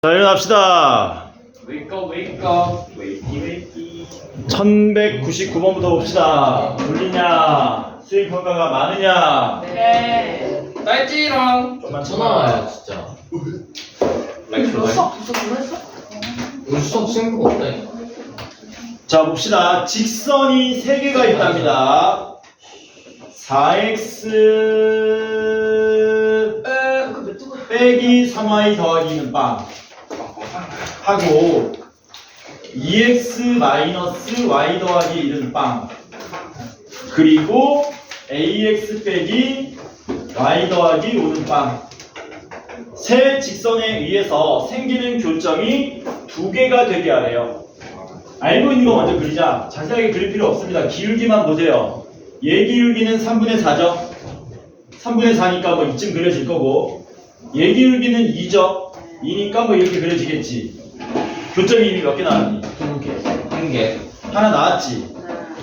자, 일어납시다. 웨이크업 웨이키 1199번부터 봅시다. 졸리냐? 수행 평가가 많으냐? 네. 딸찌랑 좀만 전화와요 진짜. 수업 했어? 우리 수업 생각 없다. 자, 봅시다. 직선이 3개가 있답니다. 4x 빼기 3y 더하기는 빵 하고 2x 마이너스 y 더하기 1은 빵 그리고 ax 빼기 y 더하기 5는 빵. 세 직선에 의해서 생기는 교점이 2개가 되게 하래요. 알고 있는 거 먼저 그리자. 자세하게 그릴 필요 없습니다. 기울기만 보세요. 얘 기울기는 3분의 4죠. 3분의 4니까 뭐 이쯤 그려질 거고, 얘 기울기는 2죠. 2니까 뭐 이렇게 그려지겠지. 교점이 이미 몇 개 나왔니? 2개. 1개. 하나 나왔지.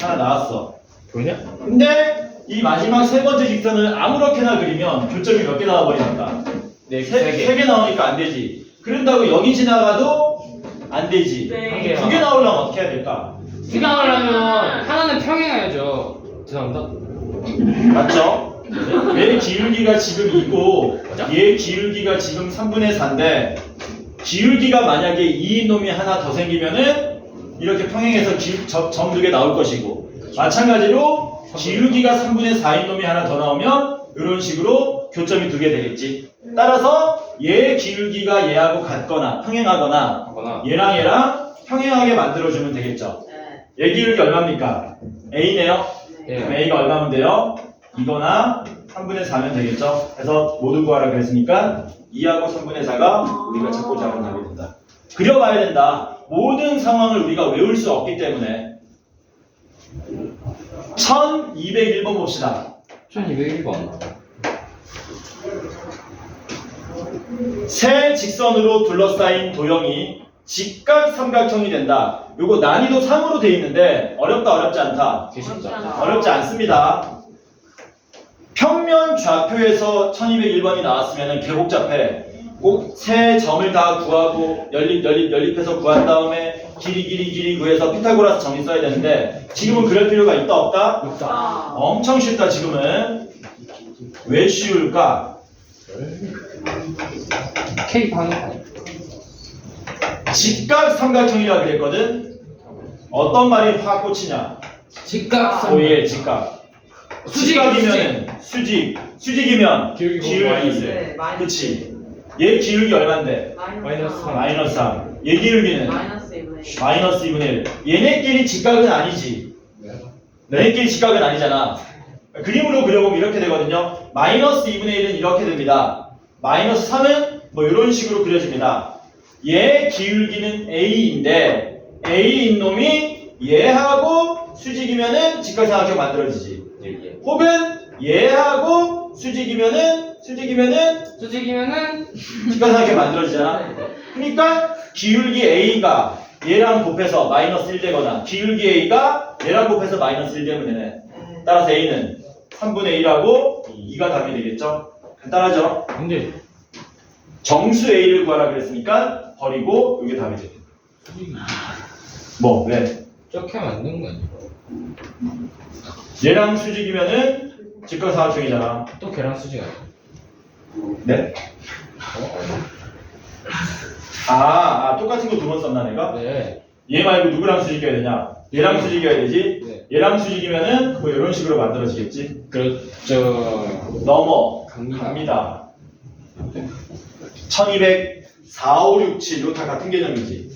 하나 나왔어. 보이냐? 근데 이 마지막 세 번째 직선을 아무렇게나 그리면 교점이 몇 개 나와버리니까 네, 세 개 나오니까 안 되지. 그런다고 여기 지나가도 안 되지. 네. 2개 나오려면 어떻게 해야 될까? 수강하려면 하나는 평행해야죠. 죄송합니다. 맞죠? 얘 기울기가 지금 2고 얘 기울기가 지금 3분의 4인데 기울기가 만약에 2인 놈이 하나 더 생기면은 이렇게 평행해서 점 2개 나올 것이고, 마찬가지로 기울기가 3분의 4인 놈이 하나 더 나오면 이런 식으로 교점이 2개 되겠지. 따라서 얘 기울기가 얘하고 같거나 평행하거나 하거나 얘랑 평행하게 만들어주면 되겠죠. 얘 기울기 얼마입니까? A네요. 그럼 예. A가 얼마면 돼요? 이거나 3분의 4면 되겠죠. 그래서 모두 구하라 그랬으니까 2하고 3분의 4가 우리가 찾고자 하는 답이 된다. 그려봐야 된다. 모든 상황을 우리가 외울 수 없기 때문에. 1201번 봅시다. 1201번. 세 직선으로 둘러싸인 도형이 직각 삼각형이 된다. 요거 난이도 3으로 돼 있는데 어렵다 어렵지 않다. 계십니다. 어렵지 않습니다. 평면 좌표에서 1201번이 나왔으면 개복잡해. 꼭 세 점을 다 구하고 연립해서 구한 다음에 길이 구해서 피타고라스 정리 써야 되는데 지금은 그럴 필요가 있다 없다? 없다. 엄청 쉽다 지금은. 왜 쉬울까? K 방향. 직각 삼각형이라 그랬거든. 어떤 말이 확 꽂히냐? 직각 오예 직각. 직각이면 수직이면 기울기 마이너스. 네, 마이너스. 그치. 얘 기울기 얼만데? 마이너스 3. 마이너스 3. 얘 기울기는 마이너스 2분의 마이너스 2분의 1. 얘네끼리 직각은 아니지. 얘네끼리 직각은 아니잖아. 그림으로 그려보면 이렇게 되거든요. 마이너스 2분의 1은 이렇게 됩니다. 마이너스 3은 뭐 이런 식으로 그려집니다. 얘 기울기는 A인데 A인 놈이 얘하고 수직이면은 직각삼각형 만들어지지. 예. 혹은 얘하고 수직이면은 직각삼각형 만들어지잖아. 그러니까 기울기 A가 얘랑 곱해서 마이너스 1 되거나 기울기 A가 얘랑 곱해서 마이너스 1 되면 되네. 따라서 A는 3분의 1하고 2가 답이 되겠죠. 간단하죠. 근데 정수 A를 구하라 그랬으니까 버리고 이게 답이 되겠다. 뭐 왜? 저렇게 하면 안 되는 거 아니야? 얘랑 수직이면은 직각삼각형이잖아. 또 계란 수지가 아니야? 네? 똑같은 거 두 번 썼나 내가? 네. 얘 말고 누구랑 수직이어야 되냐? 얘랑 수직이어야 되지? 네. 얘랑 수직이면은 뭐 이런 식으로 만들어지겠지? 그렇죠. 넘어갑니다. 1200, 4, 5, 6, 7 이거 다 같은 개념이지?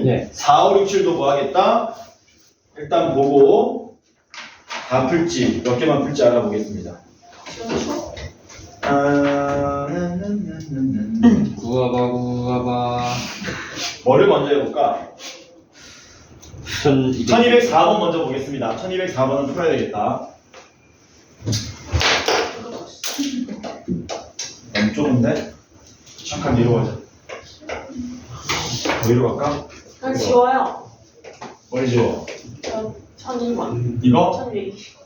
네. 4, 5, 6, 7도 뭐 하겠다? 일단 보고 다 풀지 몇 개만 풀지 알아보겠습니다. 구워봐. 뭐를 먼저 해볼까? 1200. 1204번 먼저 보겠습니다. 1204번은 풀어야 되겠다. 너무 좁은데? 잠깐 뒤로 가자. 어디로 갈까? 그냥 지워요. 머리 지워. 1002번. 이거? 1220.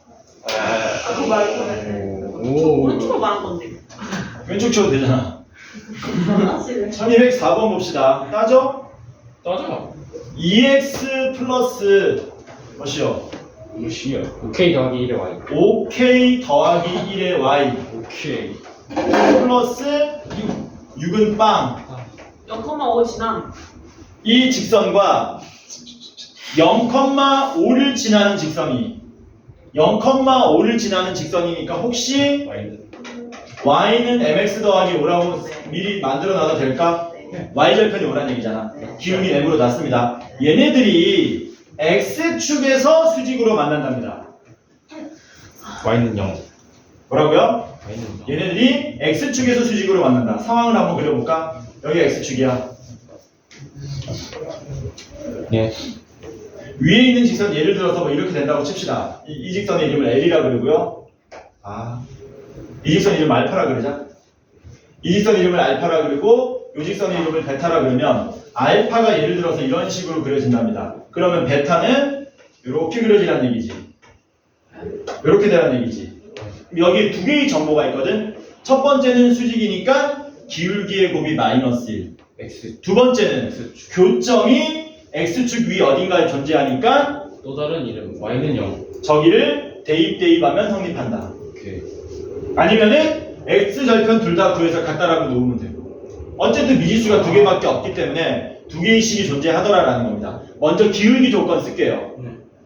그거 말고 오. 오른쪽으로 말한 건데. 왼쪽 치워도 되잖아. 사실은 1204번 봅시다. 따져? 떠져. 2x 플러스 뭐시요? 무시요. 오케이 더하기 1의 y. 5k 더하기 1의 y 오케이. 플러스 6은 빵. 0,5 지남. 이 직선과 0,5를 지나는 직선이 0,5를 지나는 직선이니까 혹시 y는 y는 mx 더하기 5라고 미리 만들어 놔도 될까? 네. y절편이 5라는 얘기잖아. 네. 기울기 m으로 났습니다. 얘네들이 x축에서 수직으로 만난답니다. y는 0. 뭐라고요? y는 0. 얘네들이 x축에서 수직으로 만난다. 상황을 한번 그려볼까? 여기가 x축이야. 예. 위에 있는 직선 예를 들어서 뭐 이렇게 된다고 칩시다. 이 직선의 이름을 L이라 그러고요. 이 직선 이름을 알파라 그러자. 이 직선 이름을 알파라 그리고 이 직선의 이름을 베타라 그러면 알파가 예를 들어서 이런 식으로 그려진답니다. 그러면 베타는 이렇게 그려지라는 얘기지. 이렇게 되라는 얘기지. 여기 두 개의 정보가 있거든. 첫 번째는 수직이니까 기울기의 곱이 마이너스 1. x. 두 번째는 교점이 x축 위 어딘가에 존재하니까 또 다른 이름. y는 0. 저기를 대입하면 성립한다. 오케이. 아니면은 x절편 둘 다 구해서 갖다라고 놓으면 되고. 어쨌든 미지수가 두 개밖에 없기 때문에 두 개의 식이 존재하더라라는 겁니다. 먼저 기울기 조건 쓸게요.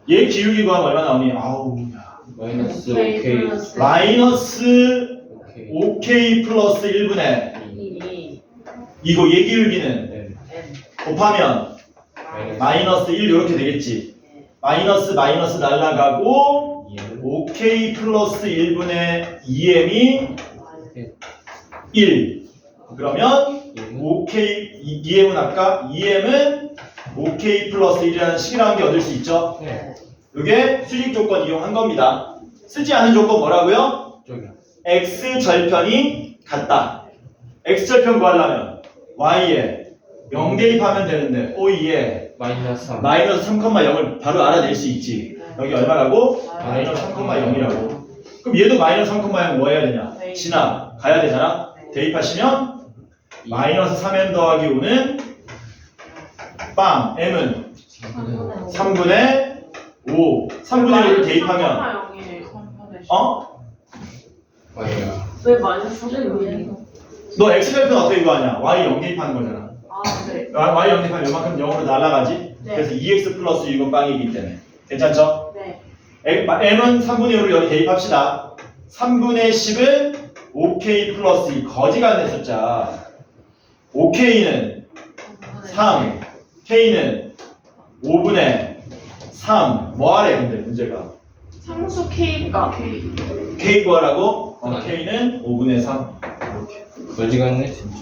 얘 기울기 구하면 얼마 나오니? 아우 야. 마이너스 오케이 오케이. 플러스 마이너스 오케이. 5k 플러스 1분의 2 이거 얘 기울기는 n. n 곱하면 마이너스 1 이렇게 되겠지. 마이너스 날라가고 2n. 5k 플러스 1분의 2m이 1. 그러면 5k 2m은 아까 2m은 5k 플러스 1이라는 식이라는 게 얻을 수 있죠. 네. 이게 수직 조건 이용한 겁니다. 쓰지 않은 조건 뭐라고요? 저기. x 절편이 같다. x 절편 구하려면 y에 0 대입하면 되는데 o에 마이너스 3. 마이너스 3,0을 바로 알아낼 수 있지. 여기 얼마라고? 마이너스 3,0이라고. 그럼 얘도 마이너스 3,0 뭐 해야 되냐? 지나 가야 되잖아. 대입하시면 마이너스 3m 더하기 5는 빵. m은 3분의 5. 3분의 5를 대입하면 y야. 왜 마이너스 3을 너 x절편 어떻게 구하냐? y 0 대입하는 거잖아. 네. y 0 대입하면 요만큼 0으로 날아가지. 네. 그래서 2x 플러스 6은 빵이기 때문에. 괜찮죠? 네. m은 3분의 5를 여기 대입합시다. 3분의 10은 5k 플러스 2. 거지가 안 냈었자. 5k는 3, k는 5분의 3. 뭐하래 근데 문제가. 상수 K가 k 구하라고? k는 5분의 3. 이렇게. 거지가 않네 진짜.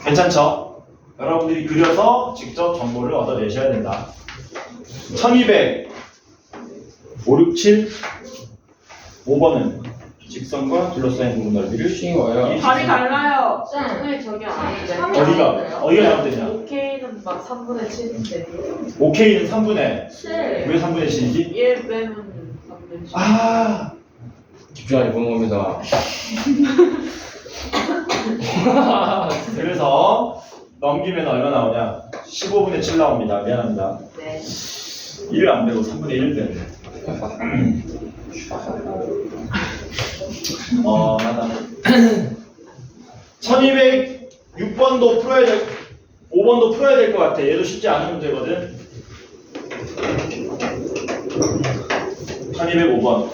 괜찮죠? 여러분들이 그려서 직접 정보를 얻어내셔야 된다. 1200 5, 6, 7 5번은 직선과 둘러싸인 부분 넓이를 쉬워요. 발이 달라요. 네, 저기 아닌데. 어디가 잘못되냐? OK는 막 3분의 7인데. 5K는 3분의 7. 왜 3분의 7이지? 1 빼면 3분의 7. 아 집중하지 보는 겁니다. 그래서 넘기면 얼마 나오냐? 15분의 7 나옵니다. 미안합니다. 네. 1을 안 빼고 3분의 1을 빼는데. 맞다. 1206번도 풀어야 될, 5번도 풀어야 될 것 같아. 얘도 쉽지 않은 문제거든. 1205번.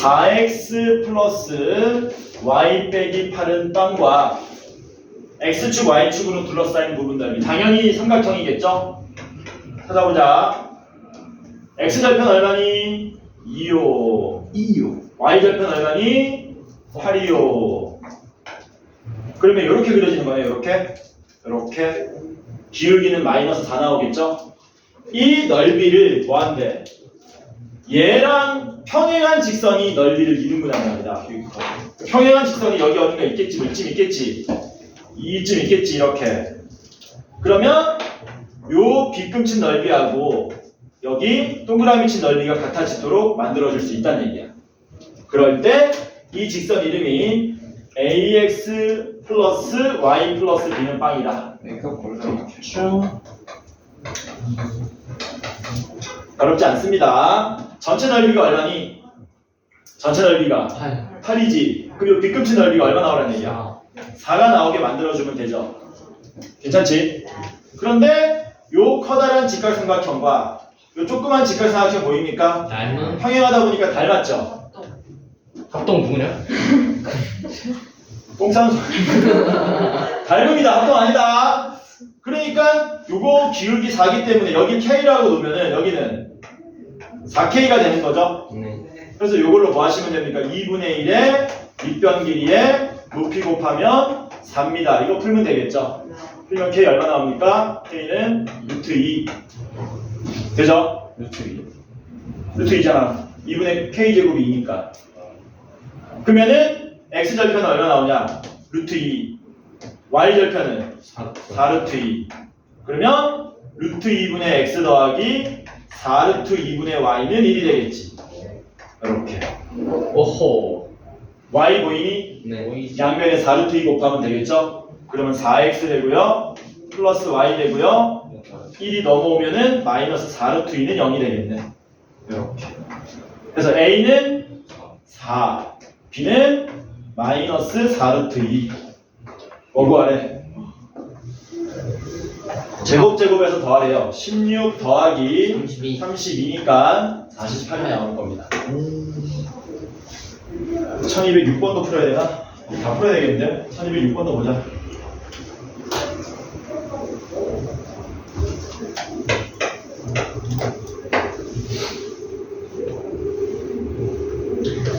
4x 플러스 y 빼기 8은 빵과 x축, y축으로 둘러싸인 부분 넓이. 당연히 삼각형이겠죠? 찾아보자. x절편 얼마니? 2요. y절편 얼마니? 8이요. 그러면 이렇게 그려지는 거예요. 이렇게. 기울기는 마이너스 4 나오겠죠? 이 넓이를 뭐한대? 얘랑 평행한 직선이 넓이를 이등분하는 겁니다. 평행한 직선이 여기 어딘가 있겠지, 이쯤 있겠지, 이쯤 있겠지, 이렇게. 그러면 요 빗금친 넓이하고 여기 동그라미 친 넓이가 같아지도록 만들어줄 수 있다는 얘기야. 그럴 때 이 직선 이름이 ax 플러스 y 플러스 b는 빵이다. 이거 볼까? 어렵지 않습니다. 전체 넓이가 얼마니? 전체 넓이가 8이지. 그리고 뒤꿈치 넓이가 얼마 나오라는 얘기야? 4가 나오게 만들어주면 되죠. 괜찮지? 그런데 요 커다란 직각삼각형과 요 조그만 직각삼각형 보입니까? 닮은 평행하다 보니까 닮았죠? 합동 누구냐? 뽕상 닮음이다. 합동 아니다. 그러니까 요거 기울기 4기 때문에 여기 K라고 놓으면은 여기는 4K가 되는 거죠. 네. 그래서 요걸로 뭐 하시면 됩니까? 2분의 1에 밑변 길이에 높이 곱하면 4입니다. 이거 풀면 되겠죠? 풀면 K 얼마 나옵니까? K는 루트 2 되죠? 루트 2. 루트 2잖아. 2분의 K제곱이 2니까. 그러면은 X절편은 얼마 나오냐? 루트 2. Y절편은 4루트 2. 그러면 루트 2분의 X 더하기 4루트 2분의 Y는 1이 되겠지. 이렇게. 오호. Y 보이니? 네. 양면에 4루트 2 곱하면 되겠죠? 그러면 4X 되고요. 플러스 Y 되고요. 1이 넘어오면은 마이너스 4루트 2는 0이 되겠네. 이렇게. 그래서 A는 4, B는 마이너스 4루트 2. 뭐 구하래? 제곱에서 더하래요. 16 더하기 32니까 48이 나오는 겁니다. 1206번도 풀어야 되나? 다 풀어야 되겠는데? 1206번도 보자.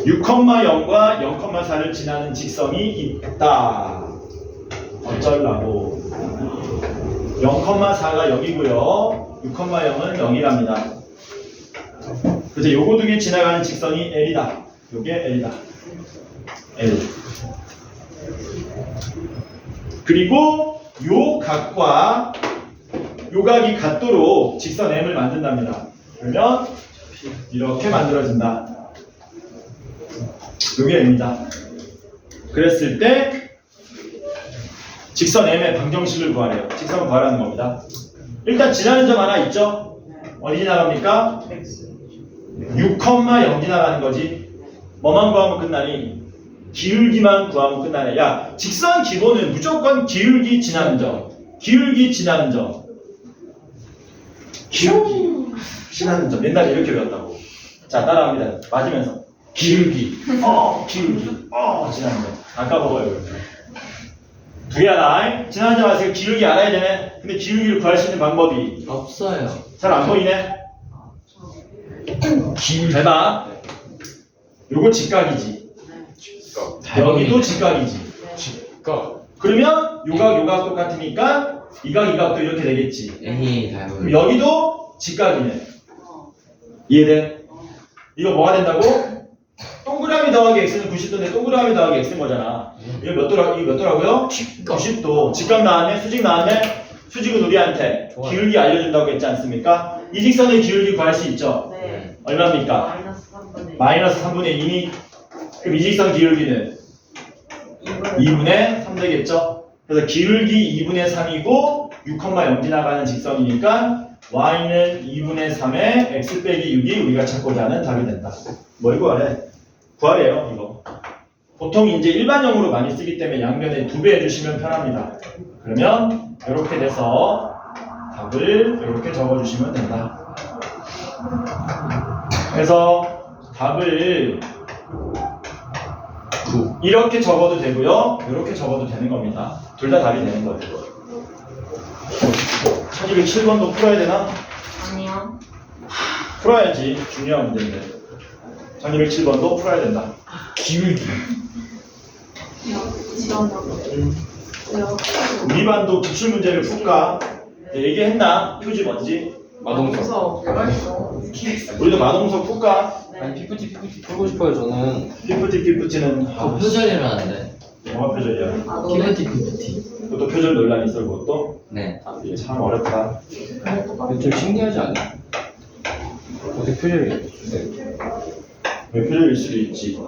(6,0과 0,4를 지나는 직선이 있다. 어쩌려고. 0,4가 여기고요. 6,0은 0이랍니다. 그래서 요거 두 개 지나가는 직선이 L이다. 요게 L이다. L. 그리고 요 각과 요 각이 같도록 직선 M을 만든답니다. 그러면 이렇게 만들어진다. 요게 M이다. 그랬을 때 직선 M의 방정식을 구하래요. 직선을 구하라는 겁니다. 일단 지나는 점 하나 있죠? 어디 지나갑니까? 6,0 지나가는 거지. 뭐만 구하면 끝나니? 기울기만 구하면 끝나네. 야, 직선 기본은 무조건 기울기 지나는 점. 기울기 지나는 점. 기울기 지나는 점. 옛날에 이렇게 배웠다고. 자, 따라합니다. 맞으면서. 기울기. 기울기. 지나는 점. 아까 먹어요. 두 개 하나. 지나는 점 아세요? 기울기 알아야 되네. 근데 기울기를 구할 수 있는 방법이 없어요. 잘 안 보이네. 대박. 요거 직각이지. 여기도 직각이지. 직각. 그러면 요각 똑같으니까 이각도 이렇게 되겠지. 에이, 그럼 닮은. 여기도 직각이네. 이해돼? 이거 뭐가 된다고? 동그라미 더하기 x는 90도인데 동그라미 더하기 x인 거잖아. 이거 몇 도라고요? 90도. 직각 나왔네? 수직 나왔네? 수직은 우리한테 좋아요. 기울기 알려준다고 했지 않습니까? 이 직선의 기울기 구할 수 있죠? 네. 얼마입니까? 마이너스 3분의 마이너스 3분의 2니? 그럼 이 직선 기울기는 2분의 3 되겠죠? 그래서 기울기 2분의 3이고 6,0 지나가는 직선이니까 y는 2분의 3의 x 빼기 6이 우리가 찾고자 하는 답이 된다. 뭘 구하래? 구하래요 이거. 보통 이제 일반형으로 많이 쓰기 때문에 양면에 2배 해주시면 편합니다. 그러면 이렇게 돼서 답을 이렇게 적어주시면 된다. 그래서 답을 이렇게 적어도 되고요. 이렇게 적어도 되는 겁니다. 둘 다 답이 되는 거예요. 1207번도 풀어야 되나? 아니요. 풀어야지. 중요한 문제인데. 1207번도 풀어야 된다. 기울기. 지원하고. 위반도 기출문제를 풀까? 얘기했나? 표지 뭔지? 마동석. 뭐가 있어? 우리도 마동석 풀까? 아니, PPT 풀고 싶어요, 저는. 피프티는 표절이라는데. 뭐가 표절이야? PPT. 그것도 표절 논란이 있어 그것도? 네. 이게 참 어렵다. 좀 신기하지 않나? 어떻게 표절이에요? 왜 표절일 수도 있지.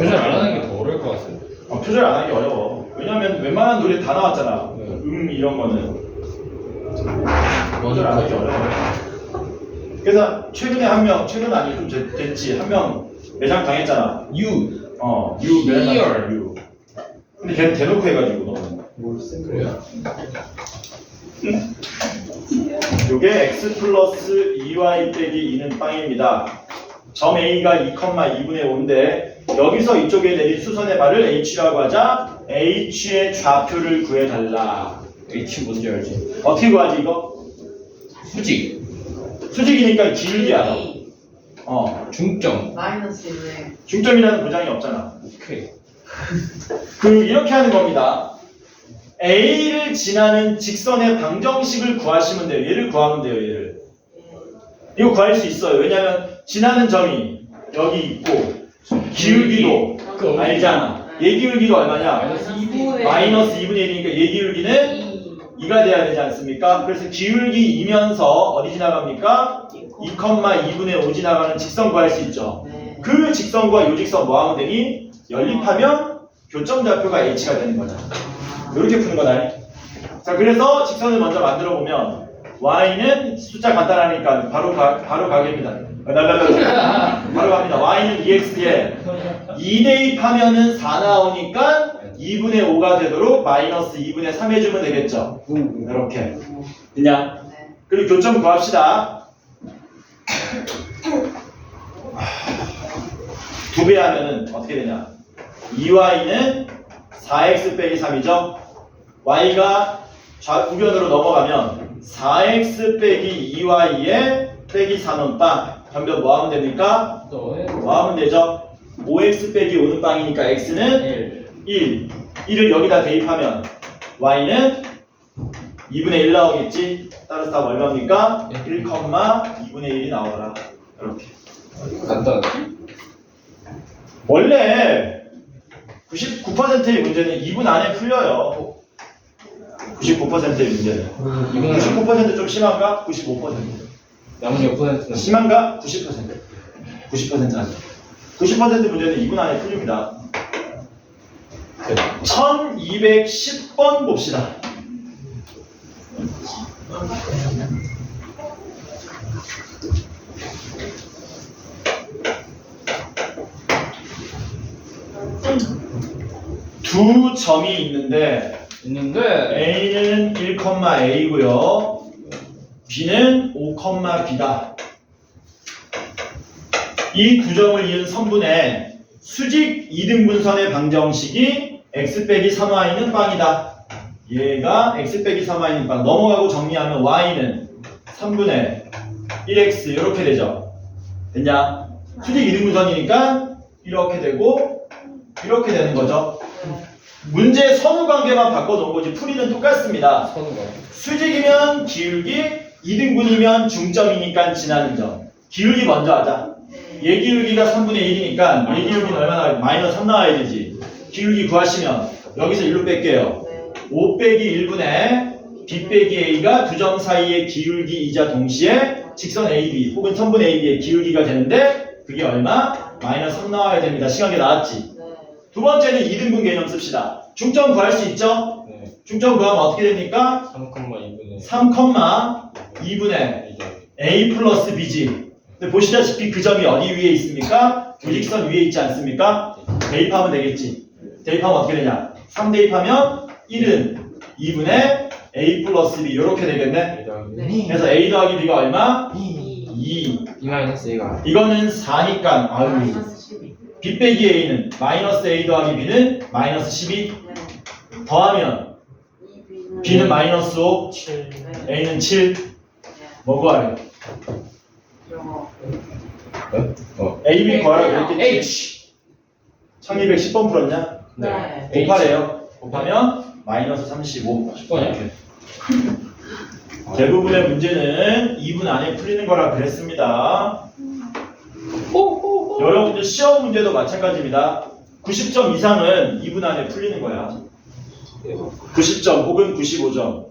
표절 안 하는 게 더 어려울 것 같아요. 표절 안 하기 어려워. 왜냐면 웬만한 노래 다 나왔잖아. 네. 이런 거는. 표절 안 하기 어려워. 그래서 최근에 한 명, 최근 아니고 좀 됐지. 한 명 매장 당했잖아. U. 유 매장 당했잖아. 유. 근데 걔는 대놓고 해가지고 너는. 그래요? 요게 x 플러스 2y 빼기 2는 빵입니다. 점 a가 2,2분의 5인데 여기서 이쪽에 내린 수선의 말을 h라고 하자. h의 좌표를 구해달라. H 뭔지 알지? 어떻게 구하지 이거? 수직. 수직이니까 기울기야. 중점. 마이너스 1에 중점이라는 보장이 없잖아. 오케이. 이렇게 하는 겁니다. a를 지나는 직선의 방정식을 구하시면 돼요. 얘를 구하면 돼요. 얘를. 이거 구할 수 있어요. 왜냐하면 지나는 점이 여기 있고 기울기도 알잖아. 얘 기울기가 얼마냐? 마이너스 2분의 1이니까 얘 기울기는 2가 돼야 되지 않습니까? 그래서 기울기 2면서 어디 지나갑니까? 2,2분의 5 지나가는 직선 구할 수 있죠. 그 직선과 요 직선 뭐 하면 되니? 연립하면 교점 좌표가 h가 되는 거잖아. 이렇게 푸는 거다. 자, 그래서 직선을 먼저 만들어 보면 y는 숫자 간단하니까 바로 가겠습니다. 바로 갑니다. y는 2x에 2 대입하면은 4 나오니까 2분의 5가 되도록 마이너스 2분의 3 해주면 되겠죠. 이렇게. 됐냐? 그리고 교점 구합시다. 2배 하면은 어떻게 되냐? 2y는 4x 빼기 3이죠. y가 우변으로 넘어가면 4x 빼기 2y에 빼기 3은 빵. 전변 뭐 하면 됩니까? 뭐 하면 되죠? 5x 빼기 5는 빵이니까 x는 1. 1을 여기다 대입하면 y는 2분의 1 나오겠지? 따라서 답 얼마입니까? 1,2분의 1이 나오더라. 이렇게. 간단하지? 원래 99%의 문제는 2분 안에 풀려요. 99%의 문제는. 99%좀 심한가? 95%. 나머지 몇 퍼센트는 심한가? 90%. 90% 아니야. 90% 문제는 2분 안에 풀립니다. 1210번 봅시다. 두 점이 있는데 A는 1,A고요. B는 5,B다. 이 두 점을 이은 선분의 수직 2등분선의 방정식이 x 빼기 3y는 빵이다. 얘가 x 빼기 3y는 빵. 넘어가고 정리하면 y는 3분의 1x 이렇게 되죠. 됐냐? 수직 2등분선이니까 이렇게 되고 이렇게 되는 거죠. 문제 선후 관계만 바꿔놓은 거지 풀이는 똑같습니다. 선우가 수직이면 기울기, 2등분이면 중점이니까 지나는 점. 기울기 먼저 하자. 얘 기울기가 3분의 1이니까 얘 기울기는 얼마 나와야 돼? 마이너스 3 나와야 되지. 기울기 구하시면 여기서 1로 뺄게요. 5 빼기 1분의 b 빼기 a가 두 점 사이의 기울기이자 동시에 직선 AB 혹은 선분 AB의 기울기가 되는데 그게 얼마? 마이너스 3 나와야 됩니다. 시간계 나왔지? 두 번째는 2등분 개념 씁시다. 중점 구할 수 있죠? 네. 중점 구하면 어떻게 됩니까? 3,2분의 3,2분의 a 플러스 b지. 근데 보시다시피 그 점이 어디 위에 있습니까? 조직선 위에 있지 않습니까? 대입하면 되겠지. 대입하면 어떻게 되냐? 3 대입하면 1은 2분의 a 플러스 b 이렇게 되겠네. 그래서 a 더하기 b가 얼마? 2. B-A가 이거는 4니까 아유 마이너스 12. b 빼기 a는 마이너스 a 더하기 b는 마이너스 12 더하면 b는 마이너스 5 a는 7 뭐 구하래? a, b 구하라고 그랬겠지? H 1210번 풀었냐? 네. 곱하래요. 곱하면 마이너스 35 10번이야? 대부분의 문제는 2분 안에 풀리는 거라 그랬습니다. 여러분들 시험 문제도 마찬가지입니다. 90점 이상은 2분 안에 풀리는 거야. 90점 혹은 95점.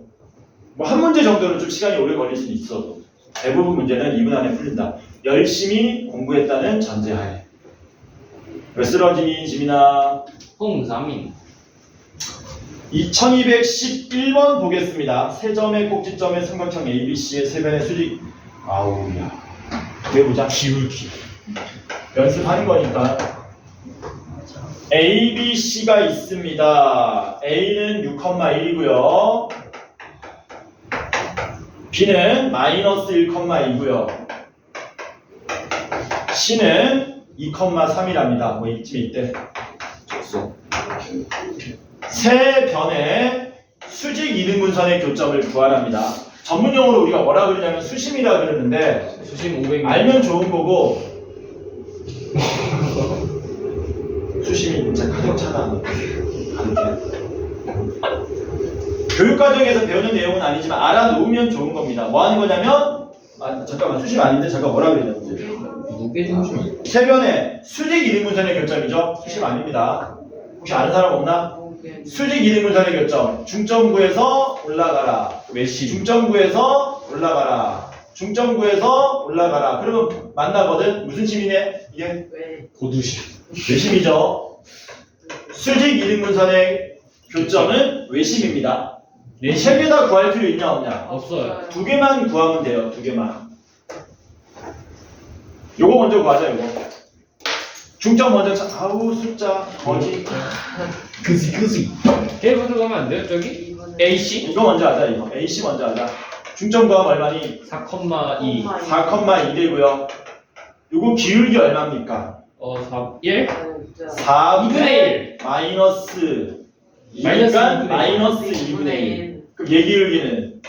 뭐 한 문제 정도는 좀 시간이 오래 걸릴 수는 있어도 대부분 문제는 2분 안에 풀린다. 열심히 공부했다는 전제하에. 몇 쓰러지니 지민아? 홍삼인. 2211번 보겠습니다. 세 점의 꼭지점의 삼각형 ABC의 세 변의 수직. 아우야. 해보자. 기울기. 연습하는 거니까. ABC가 있습니다. A는 6,1이고요. B는 마이너스 1,2고요. C는 2,3이랍니다. 뭐 이쯤에 있대. 줬어. 세 변의 수직 이등분선의 교점을 구하랍니다. 전문용어로 우리가 뭐라 그러냐면 수심이라 그러는데 수심 500m. 알면 좋은 거고 수심이 진짜 가격 차다. 교육과정에서 배우는 내용은 아니지만 알아놓으면 좋은 겁니다. 뭐 하는 거냐면 잠깐만 수심 아닌데 잠깐 뭐라 그랬냐면 무게 중심. 세 변의 수직 이등분선의 교점이죠. 수심 아닙니다. 혹시 아는 사람 없나? 수직 이등분선의 교점 중점구에서 올라가라. 메시. 중점구에서 올라가라. 중점구에서 올라가라. 그러면 만나거든. 무슨 심이네? 이게 고두심. 외심이죠. 수직 이등분선의 교점은 외심입니다. 세 개 다 구할 필요 있냐 없냐? 없어요. 두 개만 구하면 돼요. 두 개만. 요거 먼저 구하자. 요거. 중점 먼저 아우 숫자 거지. 그지. 해보러 가면 안 돼요 저기? AC? 이거 먼저 하자. 이거 AC 먼저 하자. 중점 구하면 얼마니? 4,2. 4,2 되고요. 요거 기울기 얼마입니까? 1? 4분의 2분의 1. 마이너스 마이너스 2니까 2분의 1. 마이너스 2분의 1. 그럼 얘 기울기는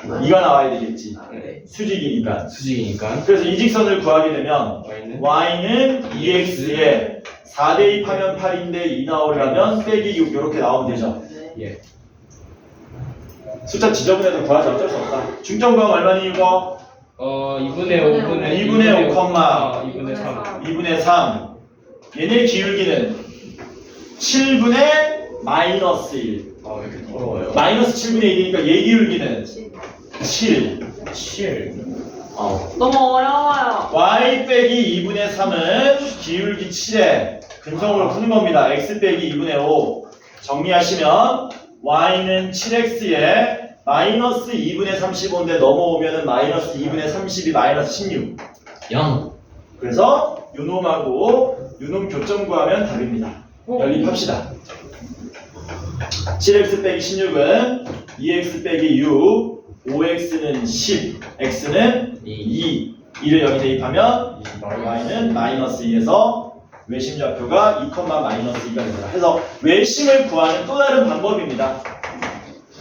2가 나와야 되겠지. 수직이니까. 수직이니까. 그래서 이 직선을 구하게 되면 Y는? y는 2x에 4 대입하면 8인데 2 나오려면 빼기 6 이렇게 나오면 되죠. 예. 숫자 지저분해서 구하자. 어쩔 수 없다. 중점 구하면 얼마니 이거? 2분의 5분의 2분의 5, 2분의 3. 2분의 3. 얘네 기울기는 7분의 마이너스 1. 왜 이렇게 더러워요? 마이너스 7분의 1이니까 얘 기울기는 7. 7. 너무 어려워요. y 빼기 2분의 3은 기울기 7에 근성으로 푸는 겁니다. x 빼기 2분의 5. 정리하시면 y는 7x에 마이너스 2분의 35인데 넘어오면은 마이너스 2분의 32 마이너스 16. 0. 그래서 요놈하고 요놈 교점 구하면 답입니다. 연립합시다. 7x 빼기 16은 2x 빼기 6, 5x는 10, x는 2. 2를 여기 대입하면 y는 마이너스 2에서 외심 좌표가 2, 마이너스 2가 됩니다. 그래서 외심을 구하는 또 다른 방법입니다.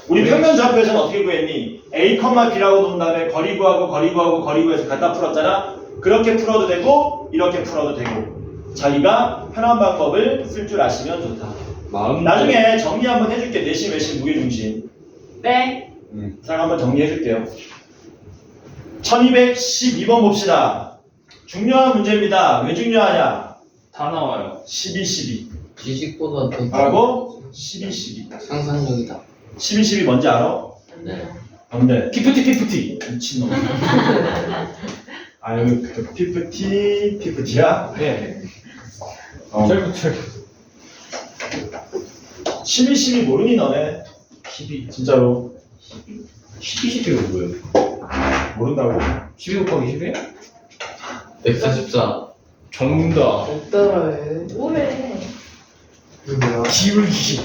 우리 평면 좌표에서는 어떻게 구했니? a, b라고 놓은 다음에 거리 구하고 해서 갖다 풀었잖아. 그렇게 풀어도 되고 이렇게 풀어도 되고 자기가 편한 방법을 쓸 줄 아시면 좋다. 나중에 정리 한번 해줄게. 내심, 외심, 무게중심. 네. 자, 한번 정리해줄게요. 1212번 봅시다. 중요한 문제입니다. 왜 중요하냐? 다 나와요. 12, 12. 지식보다 더 뭐라고? 12, 12. 상상력이다. 12, 12 뭔지 알아? 네. 뭔데? 피프티. 미친놈. 아유, 그 피프티야? 네. 철. 12, 12 모르니 너네? 12. 진짜로. 12가 뭐예요? 모른다고? 12 곱하기 10이에요? 144. 정답. 따라해. 뭐래? 누구야? 기울기.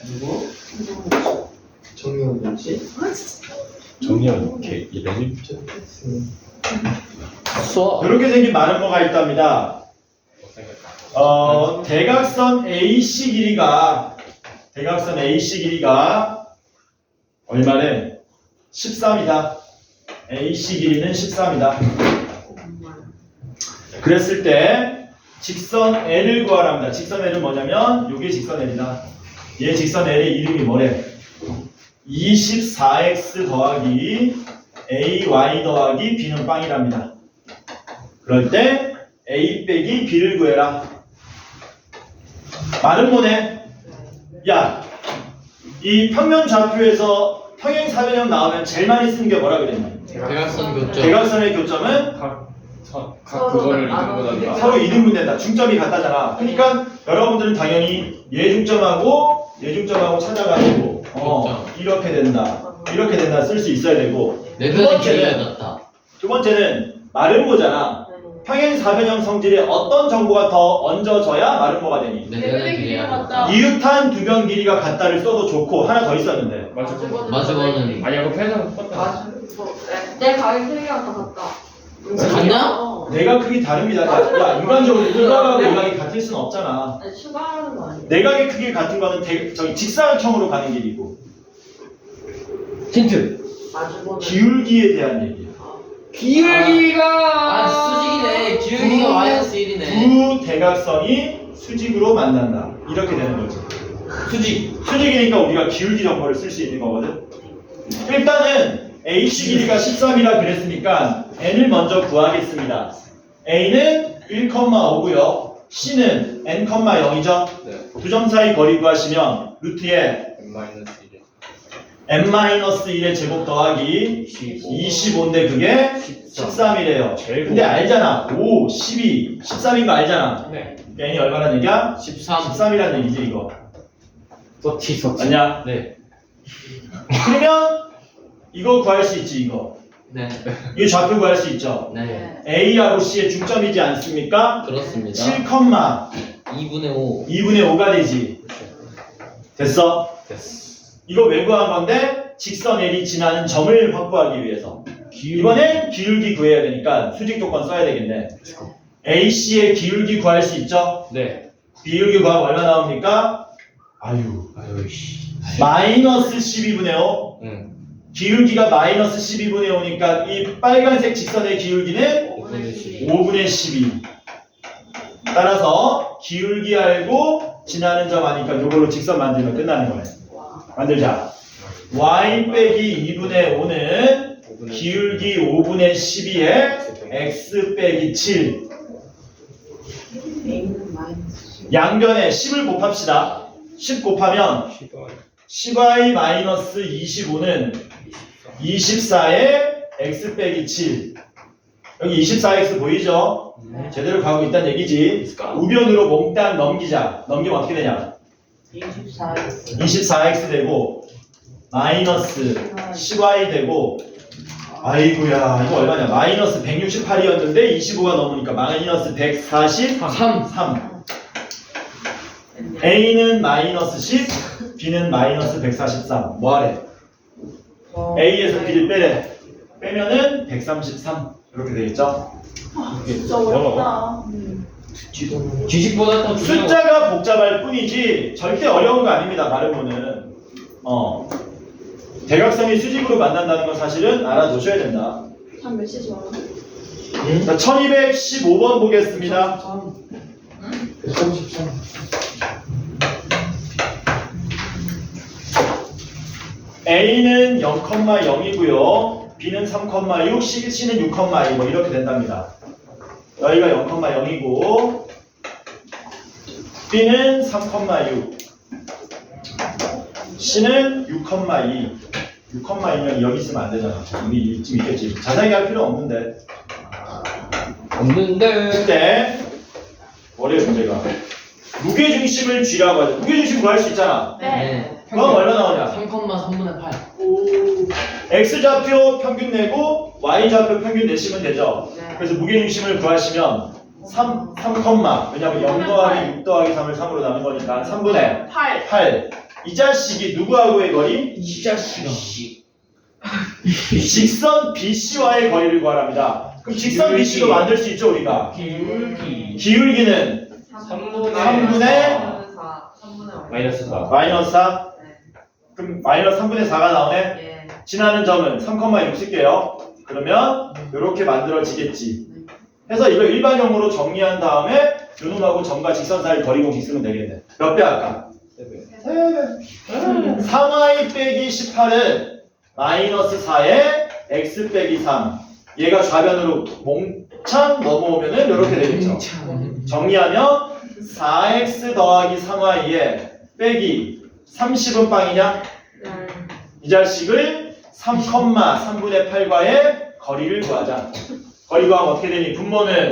누구? 정리원 뭐지? 정리하면 이렇게 이래지. 수학. 이렇게 생긴 많은 거가 있답니다. 대각선 AC 길이가 얼마래? 13이다. AC 길이는 13이다. 그랬을 때 직선 L을 구하랍니다. 직선 L은 뭐냐면 이게 직선 L이다. 얘 직선 L의 이름이 뭐래? 24x 더하기 ay 더하기 b는 빵이랍니다. 그럴 때 a 빼기 b를 구해라. 말은 뭐네? 야, 이 평면 좌표에서 평행 사변형 나오면 제일 많이 쓰는 게 뭐라 그랬니? 대각선 교점. 대각선의 교점은 각 그거를 이등분한다. 서로 이등분된다. 중점이 같다잖아. 그러니까 여러분들은 당연히 예중점하고 찾아가지고 이렇게 된다. 이렇게 된다 쓸 수 있어야 되고 내 두 편이 번째는- 길어야 같다. 두 번째는 마름모잖아. 평행사변형 성질에 어떤 정보가 더 얹어져야 마름모가 되니? 내 편이 길어야 같다. 이웃한 두 변 길이가 같다를 써도 좋고 하나 더 있었는데 마주보는 아니야 그 패션 똑같다. 내 가격 세 개가 다 같다. 같냐? 내가 크기 다릅니다. 야 인간적으로 일각하고 일각이 같을 수는 없잖아. 아니, 추가하는 거 아니야? 내각의 크기 같은 거는 저기 직사각형으로 가는 길이고 힌트. 마주보는. 기울기에 대한 얘기야. 기울기가 수직이네. 기울기가 마이너스 1이네. 두 대각선이 수직으로 만난다. 이렇게 되는 거지. 수직이니까 우리가 기울기 정보를 쓸 수 있는 거거든. 일단은 AC 길이가 13이라 그랬으니까 n을 먼저 구하겠습니다. a는 1,5고요. c는 n,0이죠. 네. 두 점 사이 거리 구하시면 루트에 n-1의 제곱 더하기 25인데 그게 13이래요. 제곱. 근데 알잖아. 5, 12, 13인 거 알잖아. 네. n이 얼마란 얘기야? 13. 13이라는 얘기지 이거. 서티. 맞냐? 네. 그러면 이거 구할 수 있지 이거. 네. 이 좌표 구할 수 있죠. 네. A하고 C의 중점이지 않습니까? 그렇습니다. 7, 2분의 5. 2분의 5가 되지. 됐어? 됐어. 이거 왜 구한 건데? 직선 L이 지나는 점을 확보하기 위해서. 이번엔 기울기 구해야 되니까 수직 조건 써야 되겠네. AC의 기울기 구할 수 있죠? 네. 기울기 구하면 얼마 나옵니까? 아유. 마이너스 12분의 5. 응. 기울기가 마이너스 12분의 5니까 이 빨간색 직선의 기울기는 5분의 12. 따라서 기울기 알고 지나는 점 아니까 이걸로 직선 만들면 끝나는 거네. 만들자. y 빼기 2분의 5는 기울기 5분의 12에 x 빼기 7. A는 마이너스. 양변에 10을 곱합시다. 10 곱하면 10y 마이너스 25는 24에 x 빼기 7. 여기 24x 보이죠? 제대로 가고 있다는 얘기지. 우변으로 몽땅 넘기자. 넘기면 어떻게 되냐? 24X. 24x 되고 마이너스 10y 되고 아이고야 이거 얼마냐? 마이너스 168이었는데 25가 넘으니까 마이너스 143. A는 마이너스 10, B는 마이너스 143. 뭐하래? A에서 B를 빼래. 빼면은 133. 이렇게 되겠죠? 진짜 어렵다. 지식보다 더 중요한 숫자가 복잡할 뿐이지 절대 어려운 거 아닙니다. 마름모는. 대각선이 수직으로 만난다는 건 사실은 알아두셔야 된다. 한 몇 시지 말아? 자, 1215번 보겠습니다. 133. A는 0,0이고요. B는 3,6, C는 6,2 뭐 이렇게 된답니다. 여기가 0,0이고 B는 3,6 C는 6,2 6,2면 여기 있으면 안 되잖아. 여기 이쯤 있겠지. 자세하게 할 필요 없는데 근데 어려워 문제가 무게중심을 G라고 하죠. 무게중심 구할 수 있잖아. 네. 그럼 얼마 나오냐? 3,3분의 8. X좌표 평균 내고 Y좌표 평균 내시면 되죠. 네. 그래서 무게중심을 구하시면 3, 왜냐면 0 더하기 6 더하기 3을 3으로 나눈 거니까 3분의 8. 8. 이 자식이 누구하고의 거리? 이 자식아. 직선 BC와의 거리를 구하랍니다. 그럼 직선 BC도 만들 수 있죠 우리가. 기울기. 기울기는 3분의 3분의 4. 3분의 5. 마이너스 4. 마이너스 4. 네. 그럼 마이너스 3분의 4가 나오네. 예. 지나는 점은 3,6 쓸게요. 그러면 이렇게 만들어지겠지. 해서 이거 일반형으로 정리한 다음에 요놈하고 점과 직선 사이 거리 공식 쓰면 되겠네. 몇 배 할까? 3y 빼기 18은 마이너스 4에 x 빼기 3. 얘가 좌변으로 몽창 넘어오면은 이렇게 되겠죠. 정리하면 4x 더하기 3y에 빼기 30은 빵이냐? 이 자식을 3,3분의 8과의 거리를 구하자. 거리구하면 어떻게 되니? 분모는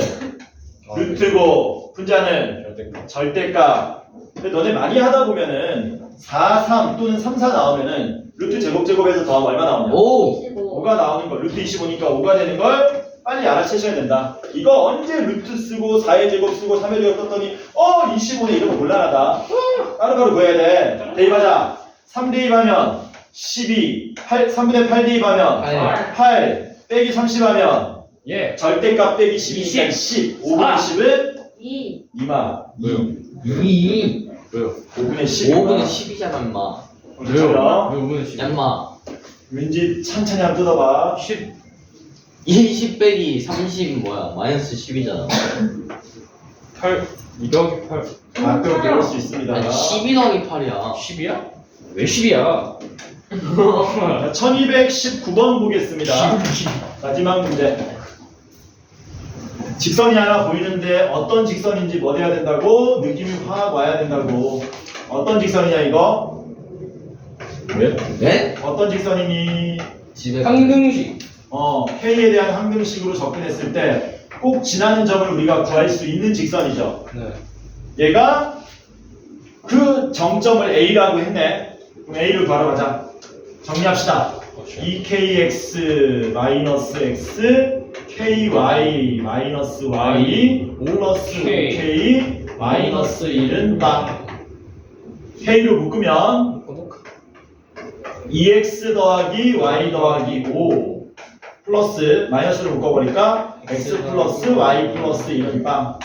루트고 분자는 절대. 절대값. 근데 너네 많이 하다 보면은 4, 3 또는 3, 4 나오면은 루트 제곱해서 더하면 얼마 나오냐? 5 5가 나오는 거. 루트 25니까 5가 되는 걸 빨리 알아채셔야 된다. 이거 언제 루트 쓰고 4의 제곱 쓰고 3의 제곱 썼더니 25네 이런 거 곤란하다. 따로따로 구해야 돼. 대입하자. 3 대입하면 12, 3분의 8 대입하면 8 빼기 30 하면 예. 절대값 빼기 12니까 10. 5분의 10은 2. 2마. 왜요? 2 왜요? 5분의 10. 5분의 10이잖아 임마 왜요? 왜요? 왜 5분의 10? 얌마 왠지 찬찬히 한번 뜯어봐. 10. 20 빼기 30은 뭐야 마이너스 10이잖아 8. 2 더하기 8. 가끔 배울 수 있습니다. 아니 12 더하기 8이야 10이야? 왜 10이야? 1219번 보겠습니다. 마지막 문제. 직선이 하나 보이는데 어떤 직선인지 뭐 돼야 된다고? 느낌이 확 와야 된다고. 어떤 직선이냐 이거? 왜? 네? 어떤 직선이니? 집에 항등식. K에 대한 항등식으로 접근했을 때 꼭 지나는 점을 우리가 구할 수 있는 직선이죠. 네. 얘가 그 정점을 A라고 했네. 그럼 A를 구하러 정리합시다. 2kx 마이너스 x ky 마이너스 y 플러스 K. k 마이너스 1은 빵. k로 묶으면 2x 더하기 y 더하기 5 플러스 마이너스로 묶어버리니까 x 플러스 y 플러스 1은 빵.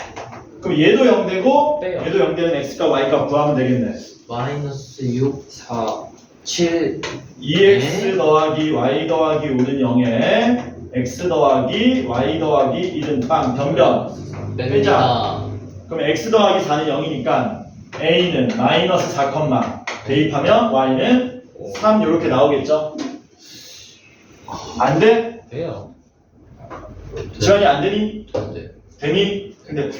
그럼 얘도 0되고 빼요. 얘도 0되는 x과 y값 구하면 되겠네. 마이너스 6 4 7 2x 더하기 y 더하기 5는 0에 x 더하기 y 더하기 1은 빵. 변변. 뺍니다 그럼 x 더하기 4는 0이니까 a는 마이너스 4, 대입하면 y는 3 이렇게 나오겠죠? 안 돼? 돼요. 지원이 안 되니? 근데 되니? 근데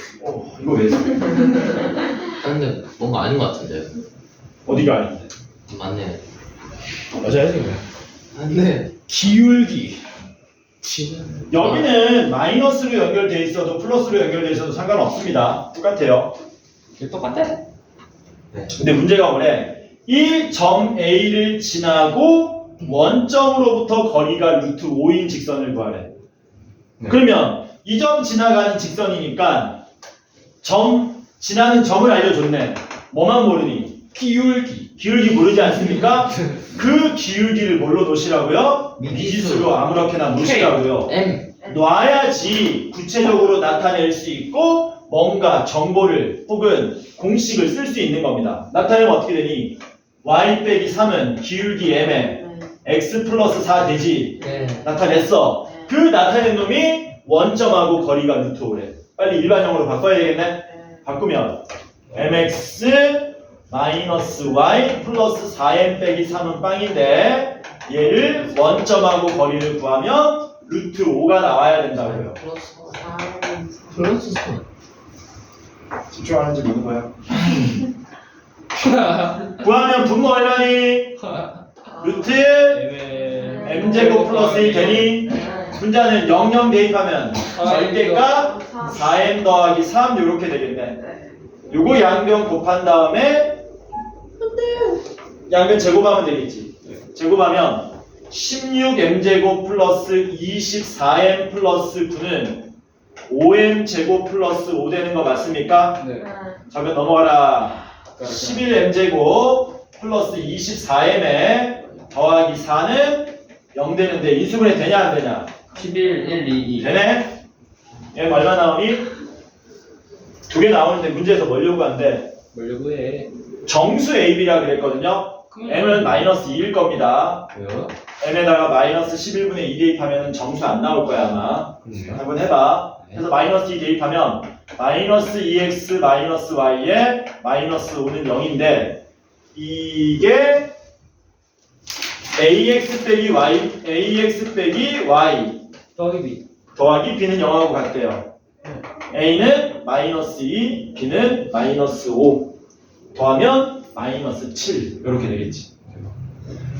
이거 왜 써? 근데 뭔가 아닌 것 같은데 어디가 아닌데? 맞네 맞아야지 왜? 맞네 기울기. 여기는 마이너스로 연결돼 있어도 플러스로 연결돼 있어도 상관없습니다. 똑같아요. 이게 똑같아? 근데 문제가 뭐래? 이 점 A를 지나고 원점으로부터 거리가 루트 5인 직선을 구하래. 네. 그러면 이 점 지나가는 직선이니까 지나는 점을 알려줬네. 뭐만 모르니? 기울기. 기울기 모르지 않습니까? 그 기울기를 뭘로 놓으시라고요? 미지수로 아무렇게나 놓으시라고요. M 놔야지 구체적으로 나타낼 수 있고 뭔가 정보를 혹은 공식을 쓸 수 있는 겁니다. 나타내면 어떻게 되니? y 빼기 3은 기울기 m에 x 플러스 4 되지. 네 나타냈어. 그 나타낸 놈이 원점하고 거리가 루트 5래. 빨리 일반형으로 바꿔야 되겠네. 바꾸면 mx 마이너스 y 플러스 4m 빼기 3은 빵인데 얘를 원점하고 거리를 구하면 루트 5가 나와야 된다고요. 플러스 3 집중하는지 모르는 거야. 구하면 분모 얼마니? 루트 m제곱 플러스 1 되니? 분자는 00 대입하면 절대값 4m 더하기 3 이렇게 되겠네. 요거 양변 곱한 다음에 양변 제곱하면 되겠지. 제곱하면 16m제곱 플러스 24m 플러스 9는 5m 제곱 플러스 5 되는 거 맞습니까? 네. 저변 넘어가라. 11m제곱 플러스 24m에 더하기 4는 0 되는데 인수분해 되냐 안 되냐? 11, 1, 2, 2. 되네? 얘는 얼마 나오니? 2개 나오는데 문제에서 뭘 요구한대? 뭐려고 해? 정수 AB라 그랬거든요. m은 마이너스 2일 겁니다. 왜요? m에다가 마이너스 11분의 2 대입하면 정수 안 나올 거야 아마. 한번 해봐. 그래서 마이너스 2 대입하면 마이너스 2x 마이너스 y에 마이너스 5는 0인데 이게 ax 빼기 y 더하기 B. 더하기 b는 0하고 같대요. a는 마이너스 2, b는 마이너스 5 더하면 마이너스 7 이렇게 되겠지.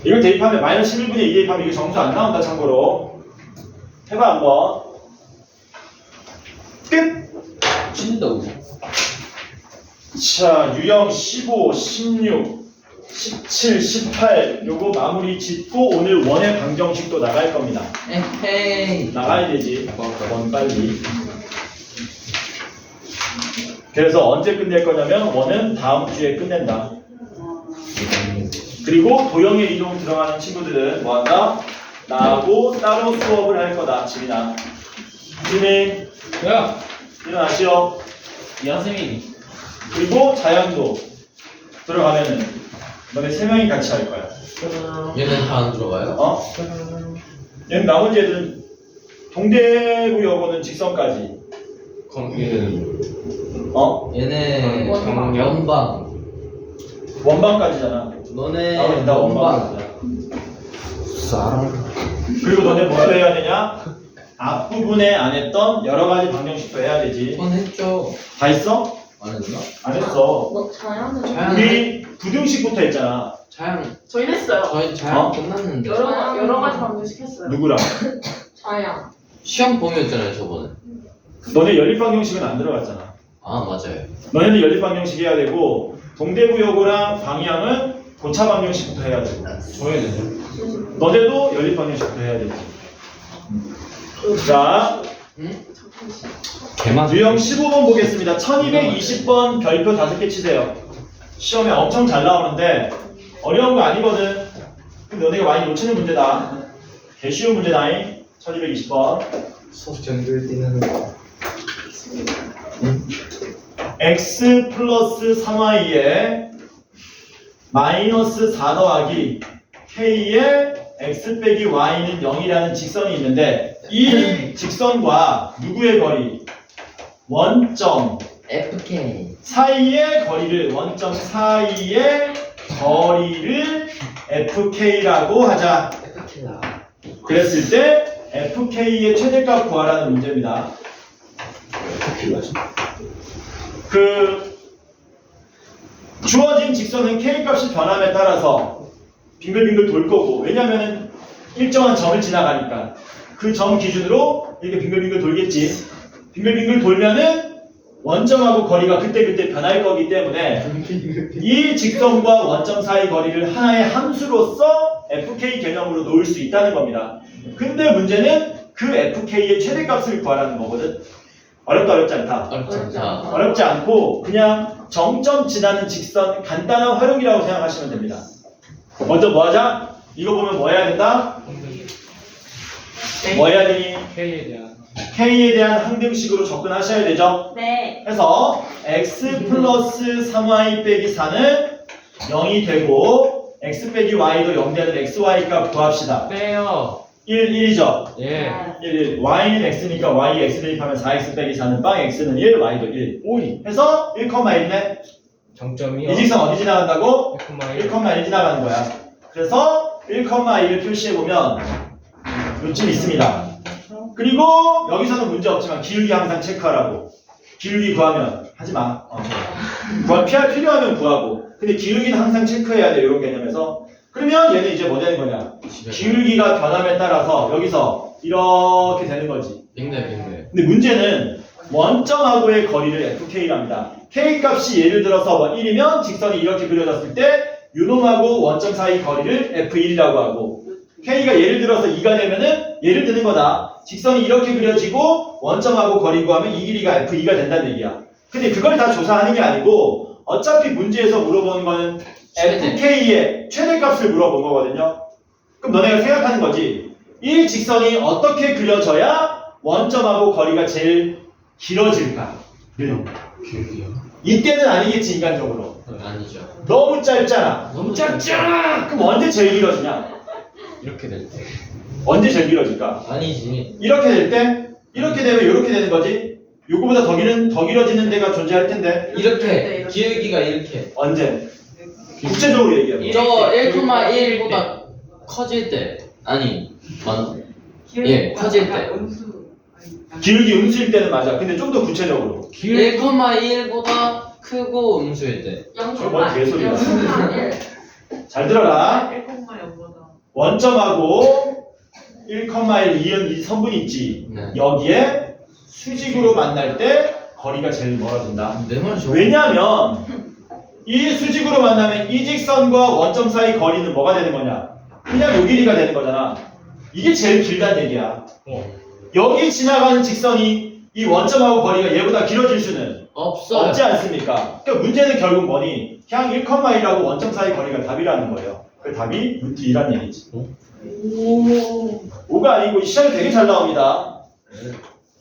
이걸 대입하면 마이너스 11분의 2 대입하면 이게 정수 안 나온다 참고로. 해봐 한번. 끝! 진다고. 자, 유형 15, 16, 17, 18 요거 마무리 짓고 오늘 원의 방정식도 나갈 겁니다. 에헤이. 나가야 되지. 원 빨리. 그래서 언제 끝낼 거냐면 원은 다음 주에 끝낸다. 그리고 도형의 이동 들어가는 친구들은 뭐한다? 나하고 따로 수업을 할 거다. 지민아. 지민 야, 일어나시오. 야생이. 그리고 자양도 들어가면은 너네 세 명이 같이 할 거야. 얘는 다 안 들어가요? 어? 얘는 나머지 애들은 동대구역은 직선까지. 얘는 어? 얘네 원방. 연방. 원방까지잖아. 너네 나머지 다 원방. 원방까지야. 그리고 너네 뭐도 해야 되냐? 앞부분에 안 했던 여러 가지 방정식도 해야 되지. 전 했죠. 다 했어? 안 했나? 안 했어. 너 자양은 자양. 우리 부등식부터 했잖아. 자양. 저희 했어요. 저희 자양 어? 끝났는데. 여러 가지 방정식 했어요. 누구랑? 자양. 시험 범위였잖아요 저번에. 너네 연립방정식은 안 들어갔잖아. 아 맞아요. 너네는 연립방정식 해야 되고 동대구역이랑 방향은 고차방정식부터 해야 되고 저희는 너네도 연립방정식부터 해야 되지. 자, 응? 개만. 유형 15번 보겠습니다. 1220번 별표 5개 치세요. 시험에 엄청 잘 나오는데 어려운 거 아니거든. 근데 너네가 많이 놓치는 문제다. 개 쉬운 문제다잉. 1220번. 소전들 뛰는 거. x 플러스 3y에 마이너스 4 더하기 k에 x 빼기 y는 0이라는 직선이 있는데 이 직선과 누구의 거리? 원점 FK. 사이의 거리를 원점 사이의 거리를 fk라고 하자. FK다. 그랬을 때 fk의 최대값 구하라는 문제입니다. 그 주어진 직선은 k값이 변함에 따라서 빙글빙글 돌 거고, 왜냐면은 일정한 점을 지나가니까 그 점 기준으로 이렇게 빙글빙글 돌겠지. 빙글빙글 돌면은 원점하고 거리가 그때그때 변할 거기 때문에 이 직선과 원점 사이 거리를 하나의 함수로서 fk 개념으로 놓을 수 있다는 겁니다. 근데 문제는 그 fk의 최대값을 구하라는 거거든. 어렵다 어렵지 않다. 어렵지 않다. 어렵지 않고 그냥 정점 지나는 직선 간단한 활용이라고 생각하시면 됩니다. 먼저 뭐 하자? 이거 보면 뭐 해야 된다? 뭐 해야 되니? K에 대한. k에 대한 항등식으로 접근하셔야 되죠. 네. 해서 x 플러스 3y 빼기 4는 0이 되고 x 빼기 y도 0 되는 xy 값 구합시다. 빼요. 1, 1이죠. 예. 1, 1. y는 x니까 y x 대입하면 4x 빼기 4는 빵 x는 1, y도 1. 오이. 해서 1,1네. 정점이요. 이 직선 어디 지나간다고? 1,1. 1,1 지나가는 거야. 그래서 1,1을 표시해보면 요쯤 있습니다. 그리고 여기서는 문제 없지만 기울기 항상 체크하라고. 기울기 구하면 하지마. 피할 필요하면 구하고. 근데 기울기는 항상 체크해야 돼. 이런 개념에서. 그러면 얘는 이제 뭐 되는 거냐? 기울기가 변함에 따라서 여기서 이렇게 되는 거지. 빙글. 근데 문제는 원점하고의 거리를 fk랍니다. k 값이 예를 들어서 1이면 직선이 이렇게 그려졌을 때 요놈하고 원점 사이 거리를 f1이라고 하고, k가 예를 들어서 2가 되면은 예를 드는 거다. 직선이 이렇게 그려지고 원점하고 거리 구하면 이 길이가 f2가 된다는 얘기야. 근데 그걸 다 조사하는 게 아니고 어차피 문제에서 물어보는 거는 fk의 최대값을 물어본 거거든요. 그럼 너네가 생각하는 거지. 이 직선이 어떻게 그려져야 원점하고 거리가 제일 길어질까? 기울기요? 이때는 아니겠지, 인간적으로. 아니죠. 너무 짧잖아. 너무 짧잖아. 그럼 언제 제일 길어지냐? 이렇게 될 때. 언제 제일 길어질까? 아니지. 이렇게 될 때? 이렇게 되면 이렇게 되는 거지? 요거보다 더 길어지는 데가 존재할 텐데. 이렇게 기울기가 이렇게. 언제? 구체적으로 얘기해. 저 1,1보다 커질 때. 아니 예, 커질 때. 기울기 음수일 때는 맞아. 근데 좀 더 구체적으로. 1,1보다 크고 음수일 때. 저거 뭔 개소리야. 0,1. 잘 들어라. 1,0보다. 원점하고 1,1 이은 이 선분 있지. 네. 여기에 수직으로 만날 때 거리가 제일 멀어진다. 내 말 좋아. 왜냐하면 이 수직으로 만나면 이 직선과 원점 사이 거리는 뭐가 되는 거냐? 그냥 요 길이가 되는 거잖아. 이게 제일 길다는 얘기야. 여기 지나가는 직선이 이 원점하고 거리가 얘보다 길어질 수는 없어요. 없지 않습니까? 그러니까 문제는 결국 뭐니? 향 1,1하고 원점 사이 거리가 답이라는 거예요. 그 답이 루트 2란 얘기지. 오. 5가 아니고 이 시험에 되게 잘 나옵니다.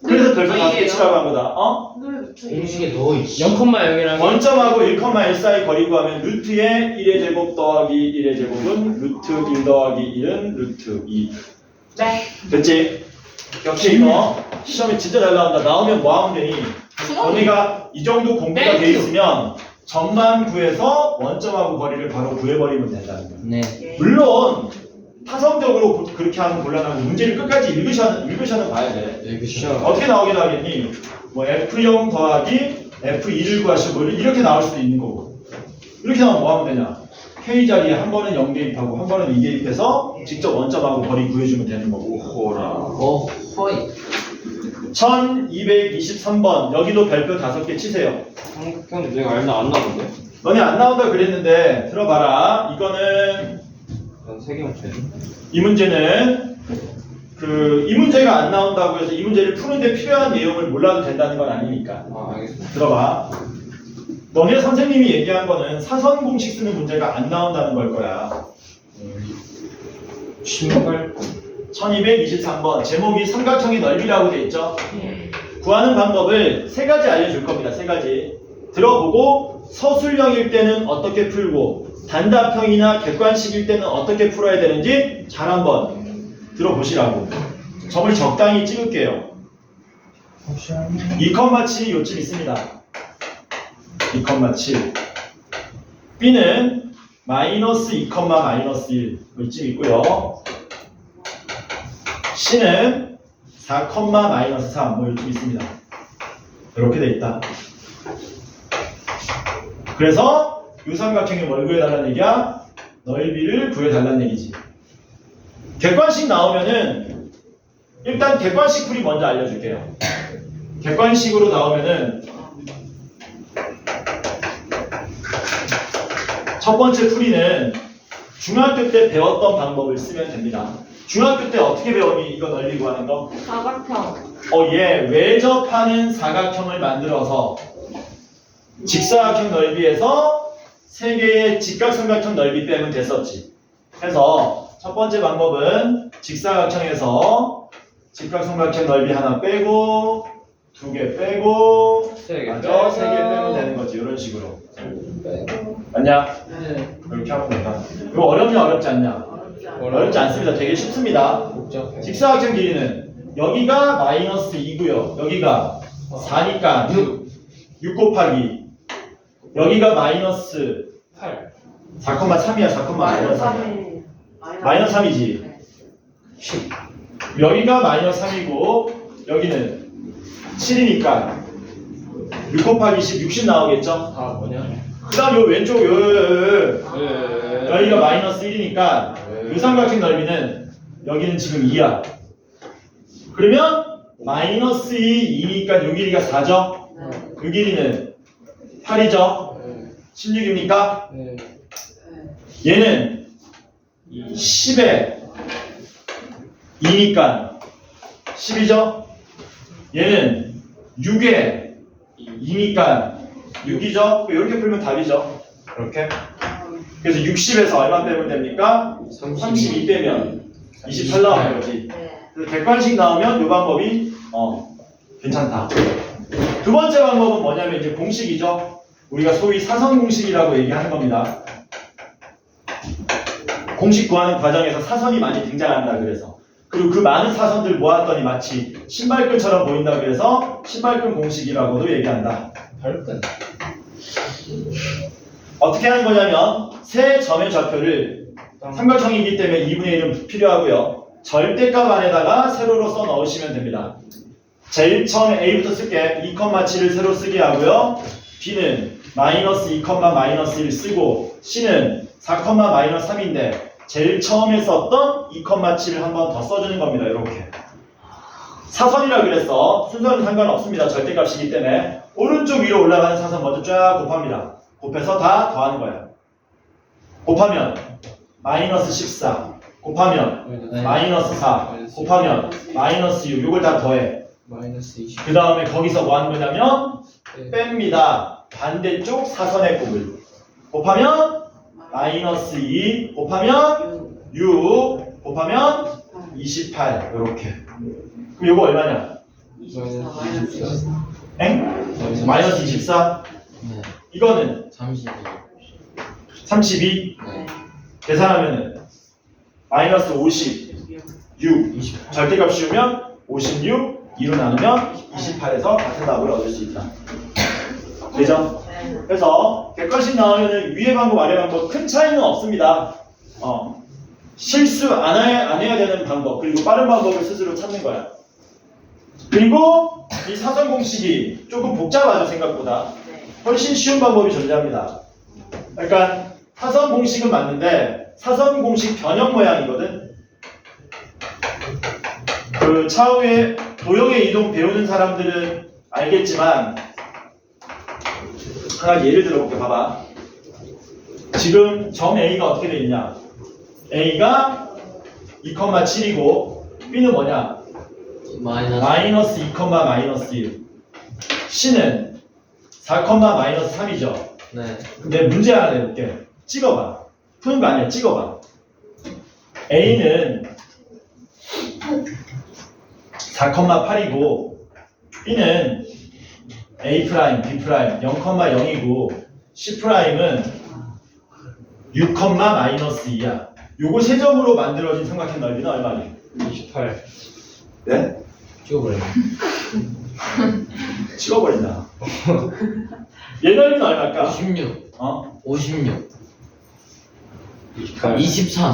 그래서 별표 5개 치라고 한 거다. 어? 왜 루트 공식에 넣어 있지. 0,0이랑 원점하고 1,1 사이 거리 구하면 루트의 1의 제곱 더하기 1의 제곱은 루트 1 더하기 1은 루트 2. 네. 됐지? 역시 이거 시험에 진짜 잘 나온다. 나오면 뭐 하면 되니? 너네가 이 정도 공부가 돼 있으면 점만 구해서 원점하고 거리를 바로 구해버리면 된다는 거야. 네. 물론 타성적으로 그렇게 하면 곤란하고 문제를 끝까지 읽으셔는 봐야 돼. 네, 그쵸. 어떻게 나오기도 하겠니? 뭐 F0 더하기 F2를 구하시고 뭐 이렇게 나올 수도 있는 거고. 이렇게 나오면 뭐 하면 되냐? K 자리에 한 번은 0 대입하고 한 번은 2 대입해서 직접 원점하고 거리 구해주면 되는 거고. 호라. 허이. 1223번 여기도 별표 5개 치세요. 삼각형 내가 알나 안 나오는데? 너네 안 나온다 그랬는데 들어봐라. 이거는 난 3개만 쳐야 돼. 이 문제는 이 문제가 안 나온다고 해서 이 문제를 푸는데 필요한 내용을 몰라도 된다는 건 아니니까. 아 알겠습니다. 들어봐. 너네 선생님이 얘기한 거는 사선 공식 쓰는 문제가 안 나온다는 걸 거야. 신발 1223번 제목이 삼각형의 넓이라고 돼 있죠. 구하는 방법을 3가지 알려줄 겁니다. 3가지. 들어보고 서술형일 때는 어떻게 풀고 단답형이나 객관식일 때는 어떻게 풀어야 되는지 잘 한번 들어보시라고. 점을 적당히 찍을게요. 2,7 요쯤 있습니다. 2,7 B는 마이너스 2, 마이너스 1 요쯤 있고요. C는 4, 마이너스 3 뭐 요쯤 있습니다. 이렇게 돼 있다. 그래서 이 삼각형의 뭘 구해달라는 얘기야? 넓이를 구해달라는 얘기지. 객관식 나오면은 일단 객관식 풀이 먼저 알려줄게요. 객관식으로 나오면은 첫 번째 풀이는 중학교 때 배웠던 방법을 쓰면 됩니다. 중학교 때 어떻게 배웠니? 이거 넓이 구하는 거? 사각형. 외접하는 사각형을 만들어서 직사각형 넓이에서 3개의 직각삼각형 넓이 빼면 됐었지. 해서 첫 번째 방법은 직사각형에서 직각삼각형 넓이 하나 빼고 2개 빼고 3개 맞아? 3개 빼면 되는 거지. 이런 식으로. 맞냐? 네. 이렇게 하면 된다. 이거 어렵냐 어렵지 않냐? 어렵지 않습니다. 되게 쉽습니다. 복잡해. 직사각형 길이는 여기가 마이너스 2고요. 여기가 4니까 6 곱하기 여기가 마이너스 8 4,3이야. 4, 마이너스 3. 3이 마이너스 3이지. 10 여기가 마이너스 3이고 여기는 7이니까 6 곱하기 10, 60 나오겠죠? 아 뭐냐? 그 다음 요 왼쪽 네. 여기가 마이너스 1이니까 요 삼각형 넓이는 여기는 지금 2야. 그러면 마이너스 2, 2니까 요 길이가 4죠? 요 길이는 8이죠? 16입니까? 네. 얘는 10에 2니까 10이죠? 얘는 6에 2니까 6이죠? 이렇게 풀면 답이죠. 이렇게. 그래서 60에서 얼마 빼면 됩니까? 32 빼면 28 나오는 거지. 그래서 객관식 나오면 이 방법이 괜찮다. 두 번째 방법은 뭐냐면 이제 공식이죠. 우리가 소위 사선 공식이라고 얘기하는 겁니다. 공식 구하는 과정에서 사선이 많이 등장한다 그래서. 그리고 그 많은 사선들 모았더니 마치 신발끈처럼 보인다 그래서 신발끈 공식이라고도 얘기한다. 발끈. 어떻게 하는 거냐면 세 점의 좌표를 삼각형이기 때문에 2분의 1은 필요하고요. 절대값 안에다가 세로로 써 넣으시면 됩니다. 제일 처음에 A부터 쓸게 2,7을 세로 쓰게 하고요. B는 마이너스 2, 마이너스 1 쓰고 C는 4, 마이너스 3인데 제일 처음에 썼던 2,7을 한 번 더 써주는 겁니다. 이렇게. 사선이라 그랬어. 순서는 상관없습니다. 절대값이기 때문에. 오른쪽 위로 올라가는 사선 먼저 쫙 곱합니다. 곱해서 다 더하는 거예요. 곱하면 마이너스 14 곱하면 마이너스 4 곱하면 마이너스 6 요걸 다 더해. 마이너스 20. 그 다음에 거기서 뭐 하는 거냐면 뺍니다. 반대쪽 사선의 곱을 곱하면 마이너스 2 곱하면 6 곱하면 28 요렇게. 그럼 요거 얼마냐? 24. 엥? 마이너스 24? 네. 이거는 32. 32 네. 계산하면은 마이너스 56 절대값 씌우면 56 2로 나누면 28에서 같은 답을 얻을 수 있다. 되죠? 네. 그래서 객관식 나오면은 위의 방법 아래 방법 큰 차이는 없습니다. 실수 안 해야 되는 방법 그리고 빠른 방법을 스스로 찾는 거야. 그리고 이 사선 공식이 조금 복잡하죠 생각보다. 네. 훨씬 쉬운 방법이 존재합니다. 그러니까 사선 공식은 맞는데 사선 공식 변형 모양이거든. 그 차후에 도형의 이동 배우는 사람들은 알겠지만 하나 예를 들어볼게. 봐봐. 지금 점 A가 어떻게 돼 있냐? A가 2,7이고 B는 뭐냐? 마이너스 2, 마이너스 1. C는 4, 마이너스 3이죠. 네. 근데 문제 하나 내볼게. 찍어봐. 푸는 거 아니야. 찍어봐. A는 4,8이고 B는 A', B', 0,0이고 C'은 6, 마이너스 2야. 요거 세 점으로 만들어진 삼각형 넓이는 얼마니? 28. 네? 찍어버려. 찍어버린다. 얘 넓이는 얼마일까? 56. 56. 28. 23.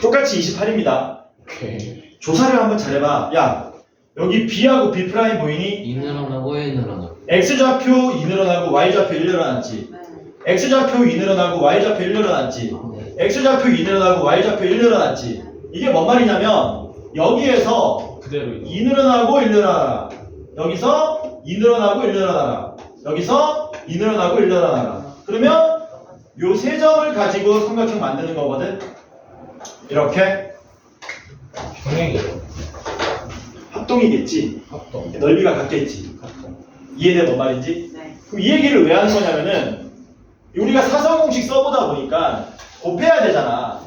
똑같이 28입니다. 오케이. 조사를 한번 잘해봐. 야, 여기 B하고 B' 보이니? 2 늘어나고 1 늘어나고. X좌표 2 늘어나고 Y좌표 1 늘어났지. 네. X좌표 2 늘어나고 Y좌표 1 늘어났지. 네. X좌표 2 늘어나고 Y좌표 1 늘어났지. 이게 뭔 말이냐면 여기에서 그대로 2 늘어나고 1 늘어나라. 여기서 2 늘어나고 1 늘어나라. 여기서 2 늘어나고 1 늘어나라. 그러면 요 세 점을 가지고 삼각형 만드는 거거든. 이렇게 평행이에요. 합동이겠지. 합동. 넓이가 같겠지. 이해돼 뭔 말인지? 네. 그럼 이 얘기를 왜 하는 거냐면은 우리가 사선 공식 써보다 보니까 곱해야 되잖아.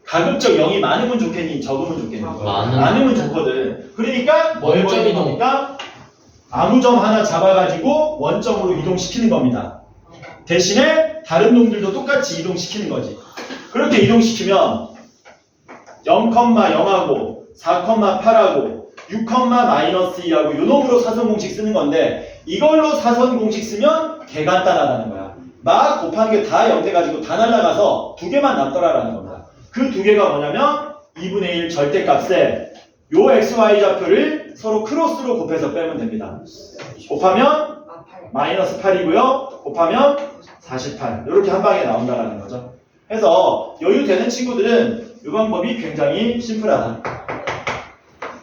가급적 0이 많으면 좋겠니? 적으면 좋겠니? 많으면 좋거든. 그러니까 뭐 해버리는 원점이동. 겁니까? 아무 점 하나 잡아가지고 원점으로 이동시키는 겁니다. 대신에 다른 놈들도 똑같이 이동시키는 거지. 그렇게 이동시키면 0,0하고 4,8하고 6, 마이너스 2하고 요 놈으로 사선 공식 쓰는 건데 이걸로 사선 공식 쓰면 개 간단하다는 거야. 막 곱하는 게 다 0 돼가지고 다 날라가서 두 개만 남더라라는 겁니다. 그 두 개가 뭐냐면 2분의 1 절대값에 요 xy 좌표를 서로 크로스로 곱해서 빼면 됩니다. 곱하면 아, 8. 마이너스 8이고요. 곱하면 48. 이렇게 한 방에 나온다라는 거죠. 해서 여유 되는 친구들은 이 방법이 굉장히 심플하다.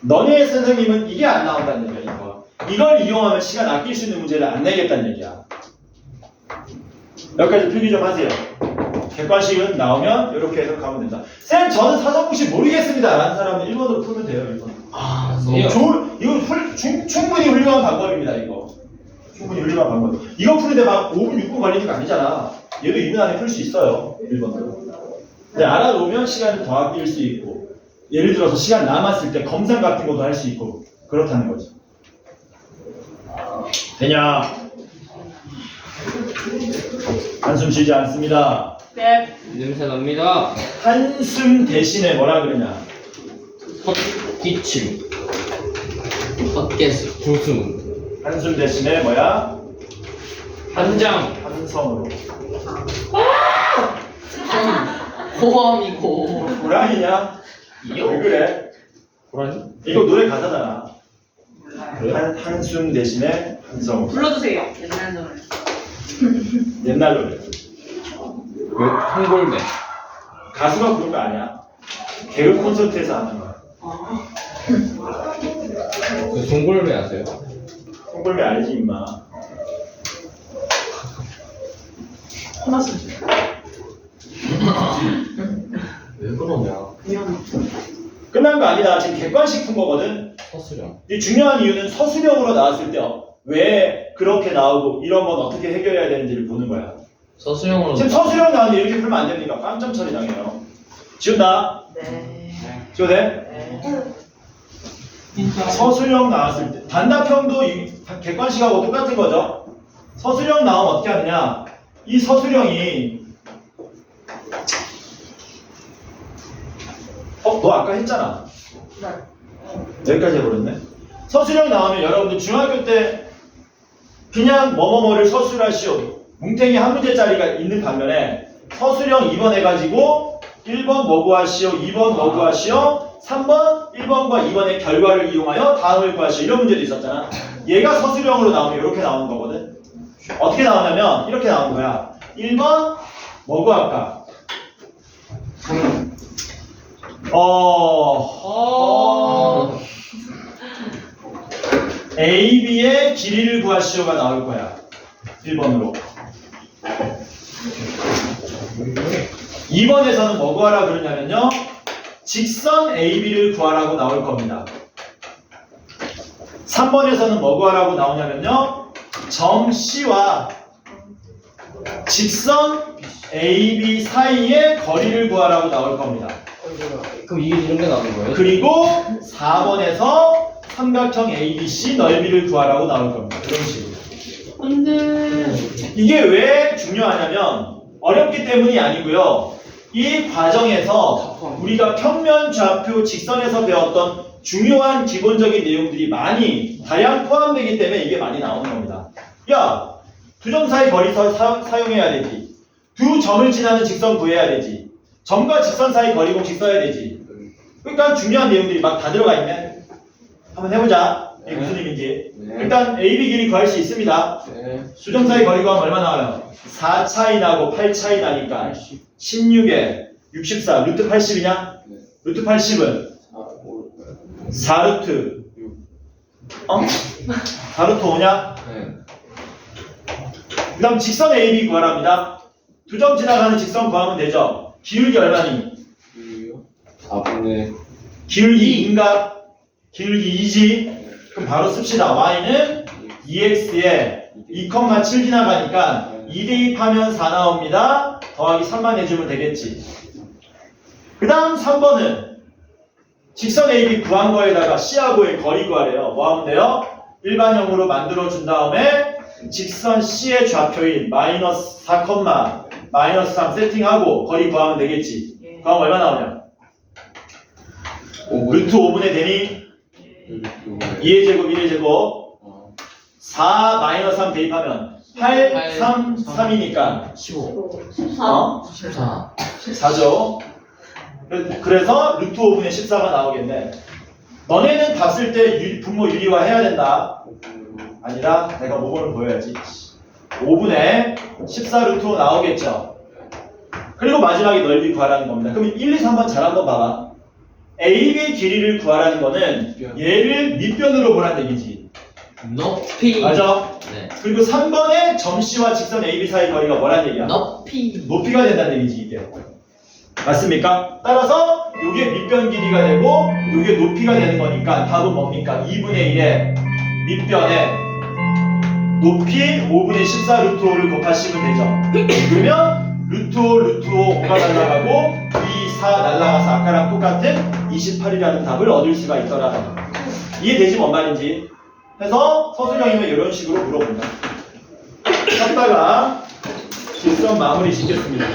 너네 선생님은 이게 안 나온다는 얘기야. 이거. 이걸 이용하면 시간 아낄 수 있는 문제를 안 내겠다는 얘기야. 여기까지 필기 좀 하세요. 객관식은 나오면 이렇게 해석하면 된다. 쌤 저는 사선공식 모르겠습니다 라는 사람은 1번으로 풀면 돼요. 1번. 아, 이거 충분히 훌륭한 방법입니다. 이거 충분히 훌륭한 방법. 이거 푸는데 막 5분 6분 걸리는 거 아니잖아. 얘도 2분 안에 풀 수 있어요. 1번으로. 근데 알아놓으면 시간을 더 아낄 수 있고 예를 들어서 시간 남았을 때 검사 같은 것도 할 수 있고 그렇다는 거죠. 되냐? 한숨 쉬지 않습니다. 네. 냄새 납니다. 한숨 대신에 뭐라 그러냐? 헛기침. 헛개수. 구숨. 한숨 대신에 뭐야? 한장. 한성으로. 호함이고. 고라니냐? 왜 그래? 고라니? 이거 노래 가사잖아. 몰라요. 그래요? 한숨 대신에 한성으로. 불러주세요. 옛날 노래. 옛날 노래. 그 홍골매. 가수가 부른 거 아니야. 개그 콘서트에서 하는 거야. 아. 그 송골매 아세요? 송골매 알지 임마. 왜 그러냐? 끝난 거 아니다. 지금 객관식 푼 거거든. 서술형. 이 중요한 이유는 서술형으로 나왔을 때 왜 그렇게 나오고 이런 건 어떻게 해결해야 되는지를 보는 거야. 서술형으로. 지금 서술형 나왔는데 이렇게 풀면 안 됩니까? 깜점 처리 당해요. 지운다. 네. 지워도 돼? 네. 서술형 나왔을 때 단답형도 객관식하고 똑같은 거죠. 서술형 나오면 어떻게 하느냐? 이 서술형이 너 아까 했잖아. 여기까지 해버렸네. 서술형 나오면 여러분들 중학교 때 그냥 뭐뭐뭐를 서술하시오. 뭉탱이 한 문제짜리가 있는 반면에 서술형 2번 해가지고 1번 뭐 구하시오, 2번 뭐 구하시오, 3번 1번과 2번의 결과를 이용하여 다음을 구하시오. 이런 문제도 있었잖아. 얘가 서술형으로 나오면 이렇게 나오는 거거든. 어떻게 나오냐면 이렇게 나오는 거야. 1번 뭐 구할까? A, B의 길이를 구하시오가 나올 거야. 1번으로. 2번에서는 뭐 구하라 그러냐면요. 직선 AB를 구하라고 나올 겁니다. 3번에서는 뭐 구하라고 나오냐면요. 점 C와 직선 AB 사이의 거리를 구하라고 나올 겁니다. 그럼 이게 이런 게 나오는 거예요? 그리고 4번에서 삼각형 ABC 넓이를 구하라고 나올 겁니다. 이런 식으로. 근데 이게 왜 중요하냐면 어렵기 때문이 아니고요. 이 과정에서 우리가 평면, 좌표, 직선에서 배웠던 중요한 기본적인 내용들이 많이 다양 포함되기 때문에 이게 많이 나오는 겁니다. 야, 두 점 사이 거리 사용해야 되지. 두 점을 지나는 직선 구해야 되지. 점과 직선 사이 거리 공식 써야 되지. 그러니까 중요한 내용들이 막 다 들어가 있네. 한번 해보자. 이게 무슨 의미인지. 일단 AB 길이 구할 수 있습니다. 네. 수점 사이 거리 구하면 얼마 나와요? 4 차이 나고 8 차이 나니까 16에 64 루트 80이냐? 네. 루트 80은 4루트 4루트 5냐? 네. 그 다음 직선 AB 구하랍니다. 두 점 지나가는 직선 구하면 되죠. 기울기 얼마니? 4분의 기울기 2인가? 기울기 2지? 그럼 바로 씁시다. y는 2x에 2,7 지나가니까 2 대입하면 4 나옵니다. 더하기 3만 해주면 되겠지. 그 다음 3번은 직선 AB 구한 거에다가 C하고의 거리 구하래요. 뭐 하면 돼요? 일반형으로 만들어준 다음에 직선 C의 좌표인 마이너스 4, 마이너스 3 세팅하고 거리 구하면 되겠지. 그럼 얼마 나오냐? 루트 5분의 되니 2의 제곱 1의 제곱 4 마이너스 3 대입하면 8, 3, 3이니까 15. 14. 14죠. 그래서 루트 5분의 14가 나오겠네. 너네는 봤을 때 분모 유리화 해야 된다. 아니라 내가 모범을 보여야지. 5분의 14 루트 5 나오겠죠. 그리고 마지막에 넓이 구하라는 겁니다. 그럼 1, 2, 3번 잘 한번 봐봐. AB 길이를 구하라는 거는 얘를 밑변으로 보라는 얘기지. 높이. 맞아? 네. 그리고 3번의 점 C와 직선 AB 사이 거리가 뭐란 얘기야? 높이. 높이가 된다는 얘기지 이게. 맞습니까? 따라서 이게 밑변 길이가 되고 이게 높이가 되는 거니까 답은 뭡니까? 2분의 1에 밑변에 높이 5분의 14 루트 5를 곱하시면 되죠. 그러면 루트 5, 루트 5, 5가 날아가고 2, 4 날아가서 아까랑 똑같은 28이라는 답을 얻을 수가 있더라. 이해되지 뭔 말인지. 해서 서술형이면 이런 식으로 물어본다. 하다가 질문 마무리 짓겠습니다.